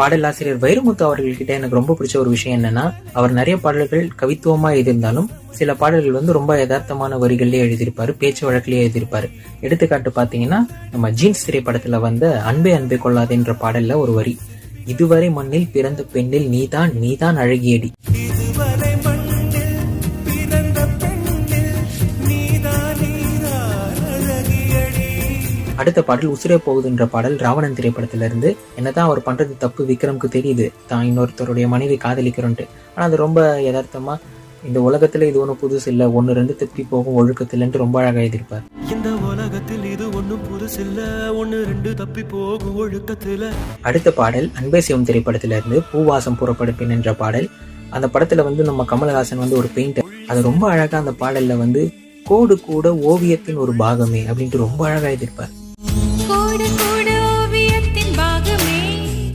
பாடலாசிரியர் வைரமுத்து அவர்கள்கிட்ட எனக்கு ரொம்ப பிடிச்ச ஒரு விஷயம் என்னன்னா, அவர் நிறைய பாடல்கள் கவித்துவமா எழுதியிருந்தாலும் சில பாடல்கள் வந்து ரொம்ப யதார்த்தமான வரிகள்லயே எழுதியிருப்பாரு, பேச்சு வழக்கிலேயே எழுதியிருப்பாரு. எடுத்துக்காட்டு பாத்தீங்கன்னா, நம்ம ஜீன்ஸ் திரைப்படத்துல வந்த அன்பே அன்பே கொள்ளாதேன்ற பாடல்ல ஒரு வரி, இதுவரை மண்ணில் பிறந்த பெண்ணில் நீதான் நீதான் அழகியடி. அடுத்த பாடல் உசுரே போகுதுன்ற பாடல் ராவணன் திரைப்படத்துல இருந்து, என்னதான் அவர் பண்றது தப்பு விக்ரம்க்கு தெரியுது, தான் இன்னொருத்தருடைய மனைவி காதலிக்கிறோன்ட்டு. ஆனா அது ரொம்ப யதார்த்தமா, இந்த உலகத்துல இது ஒன்றும் புதுசு இல்ல, ஒன்னு ரெண்டு தப்பி போகும் ஒழுக்கத்தில்ன்ட்டு ரொம்ப அழகா எழுதியிருப்பார். இந்த உலகத்தில் இது ஒன்றும் புதுசு இல்ல, ஒன்னு ரெண்டு தப்பி போகும் ஒழுக்கத்துல. அடுத்த பாடல் அன்பே சிவம் திரைப்படத்துல இருந்து பூவாசம் புறப்படுப்பேன் என்ற பாடல். அந்த படத்துல வந்து நம்ம கமலஹாசன் வந்து ஒரு பெயிண்டர், அது ரொம்ப அழகா அந்த பாடல்ல வந்து கோடு கூட ஓவியத்தின் ஒரு பாகமே அப்படின்ட்டு ரொம்ப அழகா எழுதியிருப்பார்.